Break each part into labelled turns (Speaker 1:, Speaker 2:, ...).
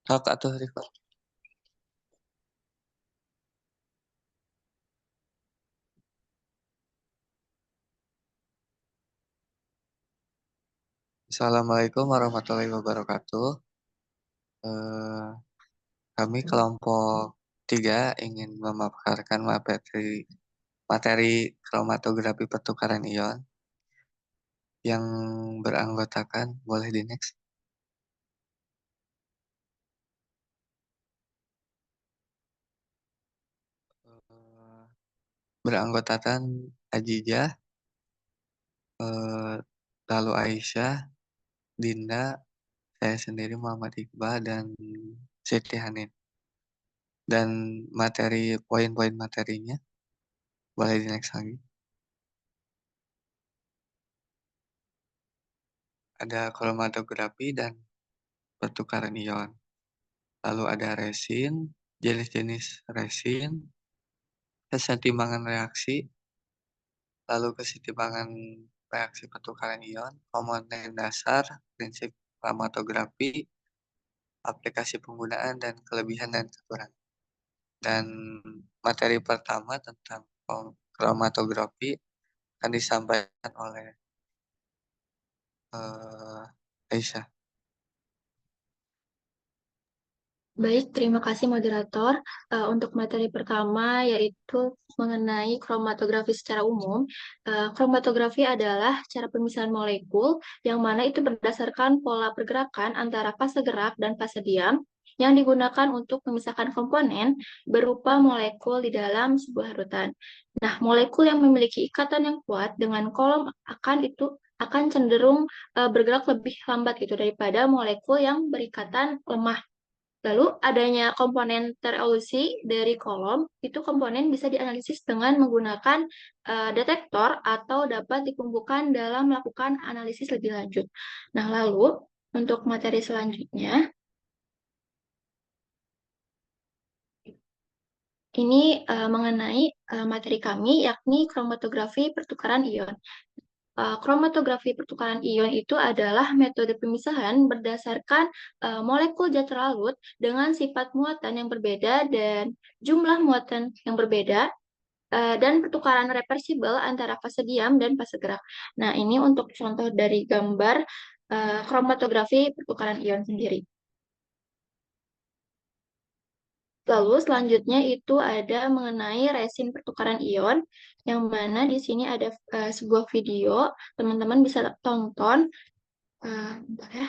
Speaker 1: Sok atuh record. Assalamualaikum warahmatullahi wabarakatuh. Eh, Kami kelompok 3 ingin memaparkan materi kromatografi pertukaran ion yang beranggotakan, boleh di next, Eh, beranggotakan Ajijah, eh, lalu Aisyah, Dinda, saya sendiri Muhammad Iqbal, dan Siti Hanin. Dan poin-poin materinya, boleh di next lagi. Ada kromatografi dan pertukaran ion. Lalu ada resin, jenis-jenis resin, kesetimbangan reaksi, lalu kesetimbangan reaksi pertukaran ion, komponen dasar, prinsip kromatografi, aplikasi penggunaan, dan kelebihan dan kekurangan. Dan materi pertama tentang kromatografi akan disampaikan oleh Aisyah.
Speaker 2: Baik, terima kasih moderator. Untuk materi pertama yaitu mengenai kromatografi secara umum. Kromatografi adalah cara pemisahan molekul yang mana itu berdasarkan pola pergerakan antara fase gerak dan fase diam yang digunakan untuk memisahkan komponen berupa molekul di dalam sebuah rutan. Nah, molekul yang memiliki ikatan yang kuat dengan kolom akan cenderung bergerak lebih lambat gitu daripada molekul yang berikatan lemah. Lalu adanya komponen terevolusi dari kolom, itu komponen bisa dianalisis dengan menggunakan detektor atau dapat dikumpulkan dalam melakukan analisis lebih lanjut. Nah, lalu untuk materi selanjutnya, ini mengenai materi kami, yakni kromatografi pertukaran ion. Kromatografi pertukaran ion itu adalah metode pemisahan berdasarkan molekul zat terlarut dengan sifat muatan yang berbeda dan jumlah muatan yang berbeda dan pertukaran reversibel antara fase diam dan fase gerak. Nah, ini untuk contoh dari gambar kromatografi pertukaran ion sendiri. Lalu selanjutnya itu ada mengenai resin pertukaran ion, yang mana di sini ada sebuah video, teman-teman bisa tonton. Bentar ya.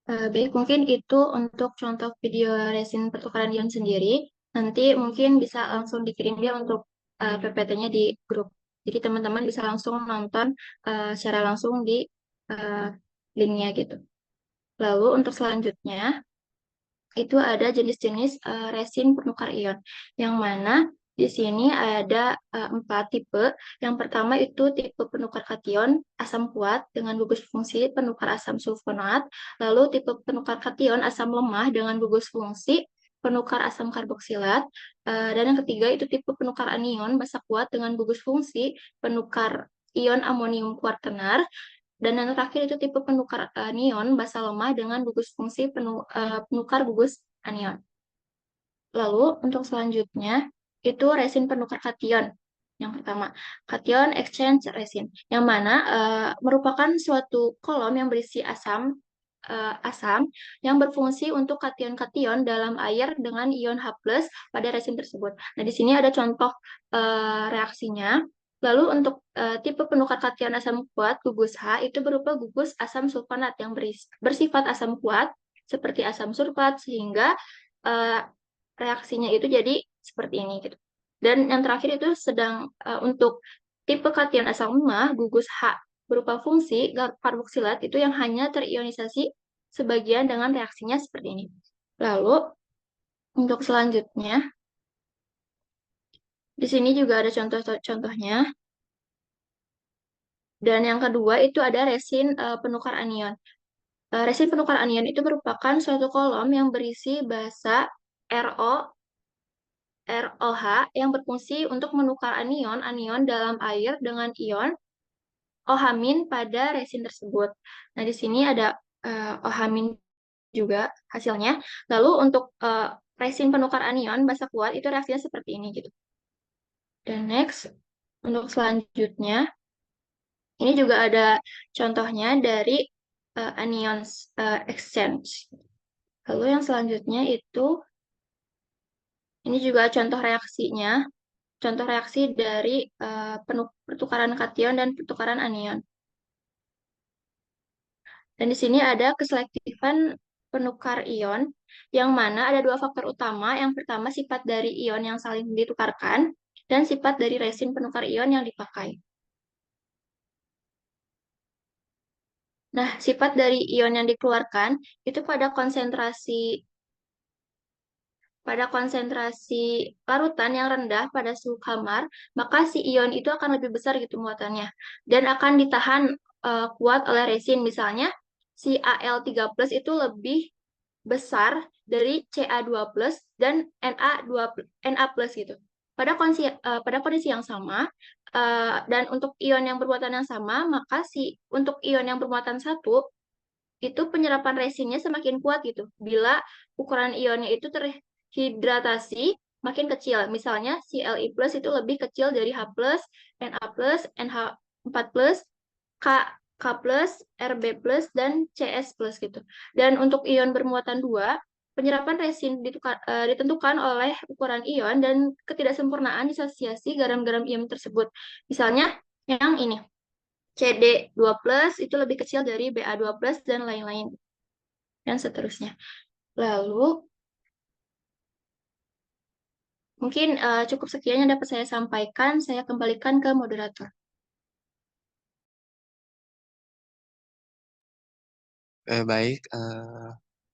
Speaker 2: Baik, mungkin itu untuk contoh video resin pertukaran ion sendiri. Nanti mungkin bisa langsung dikirim dia untuk PPT-nya di grup. Jadi teman-teman bisa langsung nonton secara langsung di uh, linknya gitu. Lalu untuk selanjutnya, itu ada jenis-jenis resin penukar ion, yang mana di sini ada 4 tipe. Yang pertama itu tipe penukar kation asam kuat dengan gugus fungsi penukar asam sulfonat, lalu tipe penukar kation asam lemah dengan gugus fungsi penukar asam karboksilat, dan yang ketiga itu tipe penukar anion basa kuat dengan gugus fungsi penukar ion amonium kuartenar, dan yang terakhir itu tipe penukar anion basa lemah dengan gugus fungsi penukar gugus anion. Lalu untuk selanjutnya itu resin penukar kation. Yang pertama, cation exchange resin, yang mana merupakan suatu kolom yang berisi asam yang berfungsi untuk kation-kation dalam air dengan ion H+ pada resin tersebut. Nah, di sini ada contoh reaksinya. Lalu untuk tipe penukar kation asam kuat gugus H itu berupa gugus asam sulfonat yang bersifat asam kuat seperti asam sulfat, sehingga eh, reaksinya itu jadi seperti ini gitu. Dan yang terakhir itu sedang untuk tipe kation asam lemah gugus H berupa fungsi karboksilat itu yang hanya terionisasi sebagian dengan reaksinya seperti ini. Lalu untuk selanjutnya di sini juga ada contoh-contohnya. Dan yang kedua itu ada resin penukar anion. Resin penukar anion itu merupakan suatu kolom yang berisi basa RO ROH yang berfungsi untuk menukar anion-anion dalam air dengan ion OH- pada resin tersebut. Nah, di sini ada OH- juga hasilnya. Lalu untuk resin penukar anion basa kuat itu reaksinya seperti ini gitu. Dan next, untuk selanjutnya, ini juga ada contohnya dari anions exchange. Lalu yang selanjutnya itu, ini juga contoh reaksinya. Contoh reaksi dari pertukaran kation dan pertukaran anion. Dan di sini ada keselektifan penukar ion, yang mana ada 2 faktor utama. Yang pertama sifat dari ion yang saling ditukarkan, dan sifat dari resin penukar ion yang dipakai. Nah, sifat dari ion yang dikeluarkan itu pada konsentrasi larutan yang rendah pada suhu kamar, maka si ion itu akan lebih besar gitu muatannya dan akan ditahan kuat oleh resin. Misalnya si Al3+ itu lebih besar dari Ca2+ dan Na+ gitu. Pada kondisi yang sama dan untuk ion yang bermuatan yang sama, maka untuk ion yang bermuatan satu itu penyerapan resinnya semakin kuat gitu. Bila ukuran ionnya itu terhidratasi makin kecil. Misalnya si Li+ itu lebih kecil dari H+, Na+, NH4+, K, K+, Rb+, dan Cs+ gitu. Dan untuk ion bermuatan 2, penyerapan resin ditentukan oleh ukuran ion dan ketidaksempurnaan disosiasi garam-garam ion tersebut. Misalnya yang ini, CD2+ itu lebih kecil dari Ba2+ dan lain-lain, dan seterusnya. Lalu, mungkin cukup sekian yang dapat saya sampaikan. Saya kembalikan ke moderator.
Speaker 1: Baik,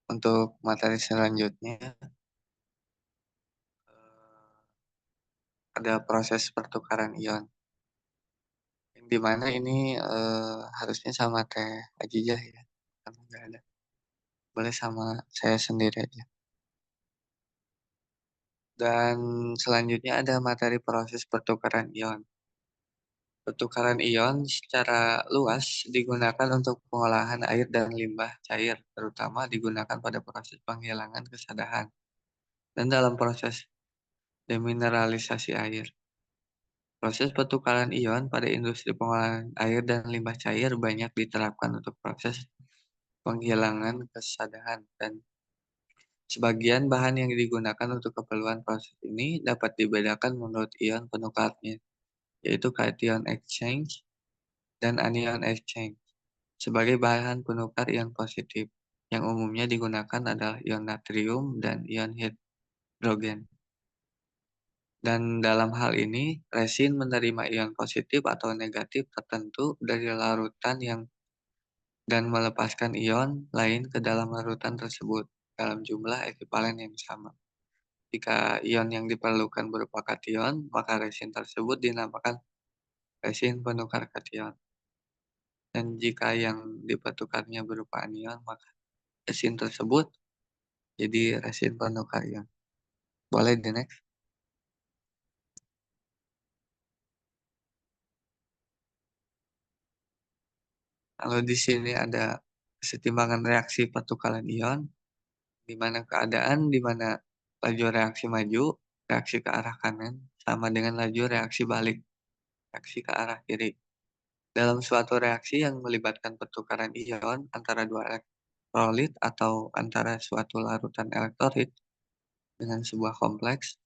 Speaker 1: untuk materi selanjutnya ada proses pertukaran ion. Yang dimana ini harusnya sama Teh Ajijah ya, karena nggak ada. Boleh sama saya sendiri aja. Dan selanjutnya ada materi proses pertukaran ion. Pertukaran ion secara luas digunakan untuk pengolahan air dan limbah cair, terutama digunakan pada proses penghilangan kesadahan dan dalam proses demineralisasi air. Proses pertukaran ion pada industri pengolahan air dan limbah cair banyak diterapkan untuk proses penghilangan kesadahan, dan sebagian bahan yang digunakan untuk keperluan proses ini dapat dibedakan menurut ion penukarnya, yaitu cation exchange dan anion exchange sebagai bahan penukar ion positif. Yang umumnya digunakan adalah ion natrium dan ion hidrogen. Dan dalam hal ini, resin menerima ion positif atau negatif tertentu dari larutan dan melepaskan ion lain ke dalam larutan tersebut dalam jumlah ekivalen yang sama. Jika ion yang diperlukan berupa kation, maka resin tersebut dinamakan resin penukar kation. Dan jika yang dipertukarnya berupa anion, maka resin tersebut jadi resin penukar ion. Boleh di next. Kalau di sini ada kesetimbangan reaksi pertukaran ion, di mana di mana laju reaksi maju, reaksi ke arah kanan, sama dengan laju reaksi balik, reaksi ke arah kiri. Dalam suatu reaksi yang melibatkan pertukaran ion antara dua elektrolit atau antara suatu larutan elektrolit dengan sebuah kompleks,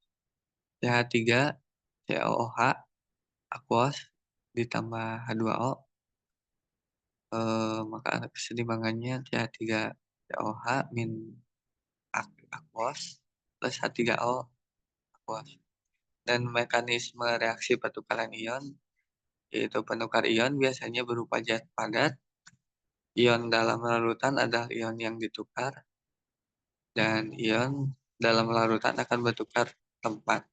Speaker 1: CH3, COOH, aqueous, ditambah H2O, maka keseimbangannya CH3COH min aqueous plus H3O aqueous. Dan mekanisme reaksi pertukaran ion, yaitu penukar ion biasanya berupa zat padat. Ion dalam larutan adalah ion yang ditukar, dan ion dalam larutan akan bertukar tempat.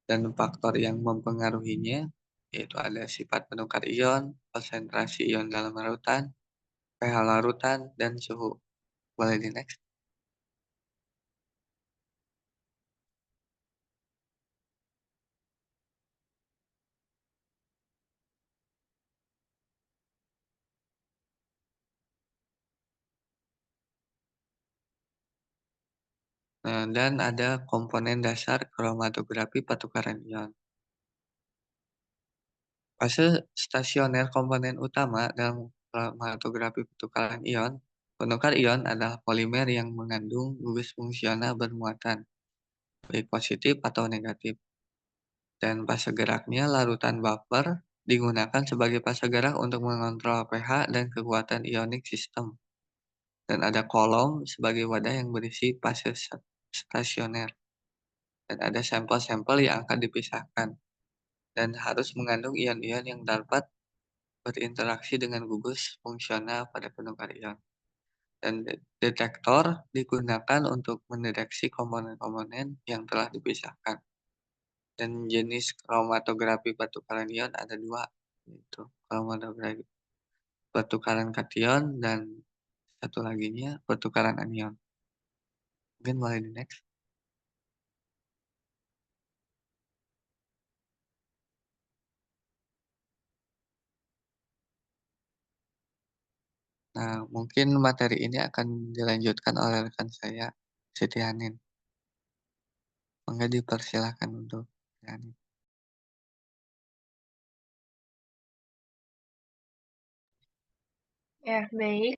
Speaker 1: Dan faktor yang mempengaruhinya yaitu ada sifat penukar ion, konsentrasi ion dalam larutan, pH larutan, dan suhu. Boleh di next. Nah, dan ada komponen dasar kromatografi pertukaran ion. Fase stasioner komponen utama dalam kromatografi pertukaran ion, penukar ion adalah polimer yang mengandung gugus fungsional bermuatan, baik positif atau negatif. Dan fase geraknya larutan buffer digunakan sebagai fase gerak untuk mengontrol pH dan kekuatan ionik sistem. Dan ada kolom sebagai wadah yang berisi fase stasioner. Dan ada sampel-sampel yang akan dipisahkan. Dan harus mengandung ion-ion yang dapat berinteraksi dengan gugus fungsional pada penukar ion. Dan detektor digunakan untuk mendeteksi komponen-komponen yang telah dipisahkan. Dan jenis kromatografi pertukaran ion ada dua, yaitu kromatografi pertukaran kation dan satu laginya pertukaran anion. Mungkin boleh di next. Nah, mungkin materi ini akan dilanjutkan oleh rekan saya, Siti Hanin. Maka dipersilakan untuk Siti Hanin.
Speaker 3: Ya, baik.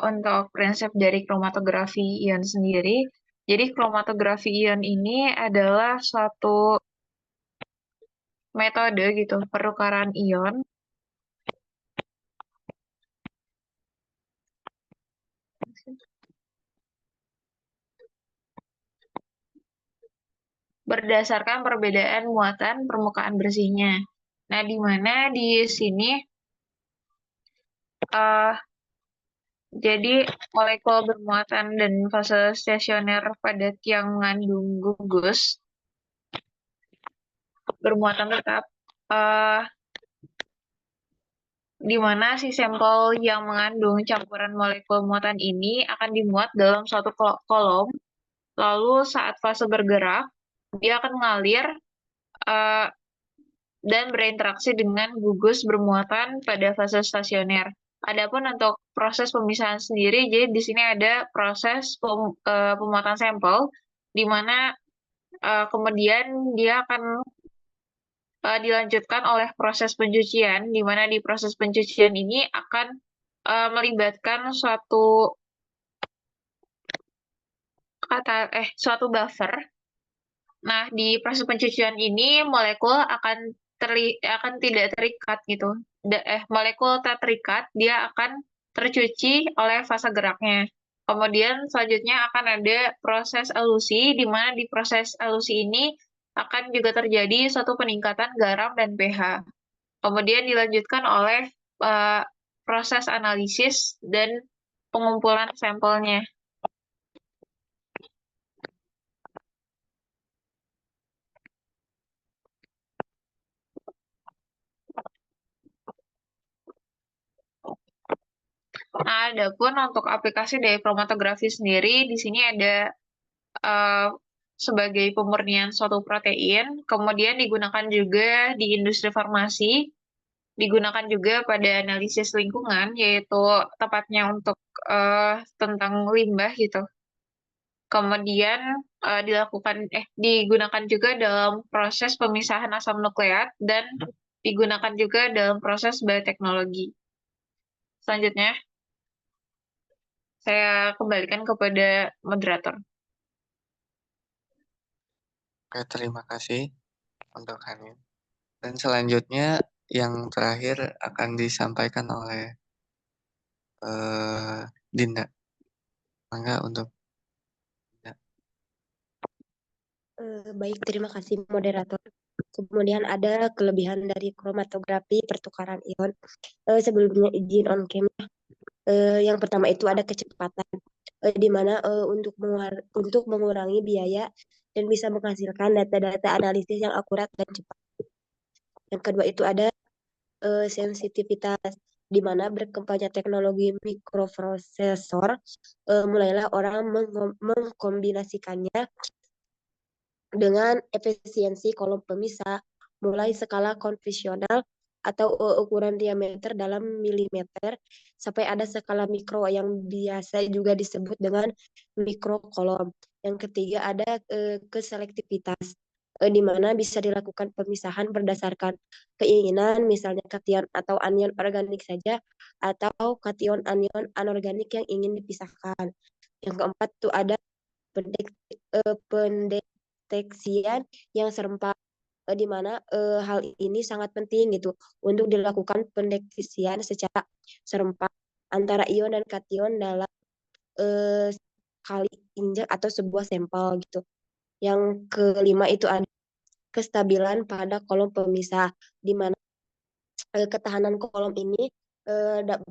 Speaker 3: Untuk prinsip dari kromatografi ion sendiri, jadi kromatografi ion ini adalah suatu metode gitu, pertukaran ion berdasarkan perbedaan muatan permukaan bersihnya. Nah, di mana di sini eh, jadi molekul bermuatan dan fase stasioner padat yang mengandung gugus bermuatan tetap, eh, di mana si sampel yang mengandung campuran molekul muatan ini akan dimuat dalam suatu kolom, lalu saat fase bergerak, dia akan mengalir eh, dan berinteraksi dengan gugus bermuatan pada fase stasioner. Adapun untuk proses pemisahan sendiri, jadi di sini ada proses pemuatan sampel, di mana kemudian dia akan dilanjutkan oleh proses pencucian, di mana di proses pencucian ini akan melibatkan suatu buffer. Nah, di proses pencucian ini molekul akan tidak terikat gitu. Molekul tak terikat, dia akan tercuci oleh fase geraknya. Kemudian selanjutnya akan ada proses elusi, di mana di proses elusi ini akan juga terjadi suatu peningkatan garam dan pH. Kemudian dilanjutkan oleh eh, proses analisis dan pengumpulan sampelnya. Nah, adapun untuk aplikasi dari kromatografi sendiri, di sini ada eh, sebagai pemurnian suatu protein, kemudian digunakan juga di industri farmasi, digunakan juga pada analisis lingkungan, yaitu tepatnya untuk tentang limbah gitu. Kemudian digunakan juga dalam proses pemisahan asam nukleat dan digunakan juga dalam proses bioteknologi. Selanjutnya, saya kembalikan kepada moderator.
Speaker 1: Oke, terima kasih untuk Hanin. Dan selanjutnya yang terakhir akan disampaikan oleh Dinda. Mangga untuk Dinda.
Speaker 4: Baik, terima kasih moderator. Kemudian ada kelebihan dari kromatografi pertukaran ion. Sebelumnya izin on cam. Yang pertama itu ada kecepatan, di mana untuk mengurangi biaya dan bisa menghasilkan data-data analisis yang akurat dan cepat. Yang kedua itu ada sensitivitas, di mana berkembangnya teknologi mikroprosesor, mulailah orang mengkombinasikannya dengan efisiensi kolom pemisah, mulai skala konvensional atau ukuran diameter dalam milimeter sampai ada skala mikro yang biasa juga disebut dengan mikrokolom. Yang ketiga ada keselektivitas, di mana bisa dilakukan pemisahan berdasarkan keinginan, misalnya kation atau anion organik saja atau kation anion anorganik yang ingin dipisahkan. Yang keempat itu ada pendeteksian yang serempak, di mana hal ini sangat penting gitu untuk dilakukan pendeteksian secara serempak antara ion dan kation dalam kali injek atau sebuah sampel gitu. Yang kelima itu ada kestabilan pada kolom pemisah, di mana ketahanan kolom ini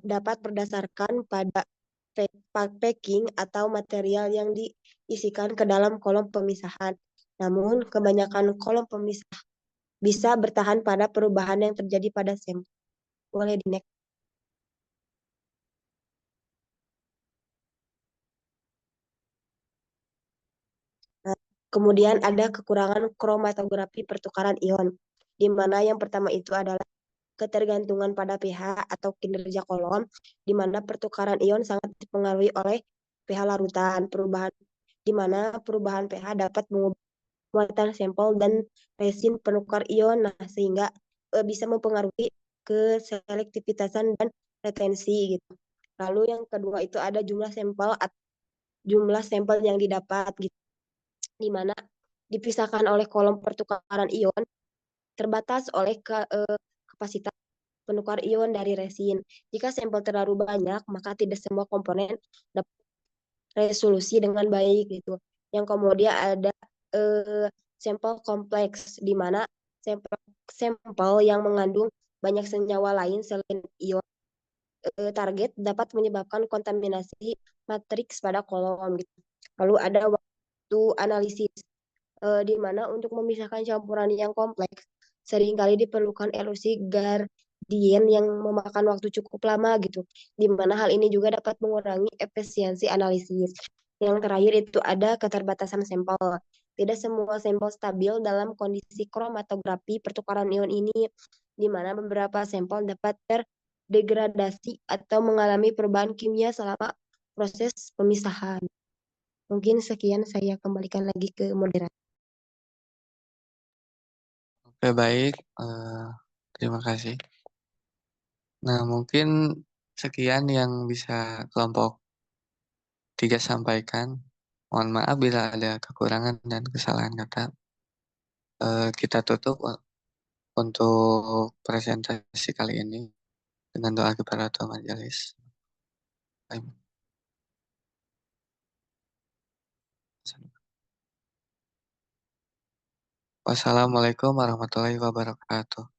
Speaker 4: dapat berdasarkan pada packing atau material yang diisikan ke dalam kolom pemisahan. Namun, kebanyakan kolom pemisah bisa bertahan pada perubahan yang terjadi pada sampel. Boleh di next. Nah, kemudian ada kekurangan kromatografi pertukaran ion, di mana yang pertama itu adalah ketergantungan pada pH atau kinerja kolom, di mana pertukaran ion sangat dipengaruhi oleh pH larutan, di mana perubahan pH dapat mengubah muatan sampel dan resin penukar ion, nah sehingga bisa mempengaruhi keselektivitasan dan retensi gitu. Lalu yang kedua itu ada jumlah sampel yang didapat gitu, di mana dipisahkan oleh kolom pertukaran ion terbatas oleh kapasitas penukar ion dari resin. Jika sampel terlalu banyak, maka tidak semua komponen dapat resolusi dengan baik gitu. Yang kemudian ada sampel kompleks, di mana sampel yang mengandung banyak senyawa lain selain ion target dapat menyebabkan kontaminasi matriks pada kolom gitu. Lalu ada waktu analisis, di mana untuk memisahkan campuran yang kompleks seringkali diperlukan elusi gradien yang memakan waktu cukup lama gitu, di mana hal ini juga dapat mengurangi efisiensi analisis. Yang terakhir itu ada keterbatasan sampel. Tidak semua sampel stabil dalam kondisi kromatografi pertukaran ion ini, di mana beberapa sampel dapat terdegradasi atau mengalami perubahan kimia selama proses pemisahan. Mungkin sekian, saya kembalikan lagi ke moderator.
Speaker 1: Oke, baik. Terima kasih. Nah, mungkin sekian yang bisa kelompok 3 sampaikan. Mohon maaf bila ada kekurangan dan kesalahan kata. Kita tutup untuk presentasi kali ini dengan doa kepada Tuhan Majelis. Wassalamualaikum warahmatullahi wabarakatuh.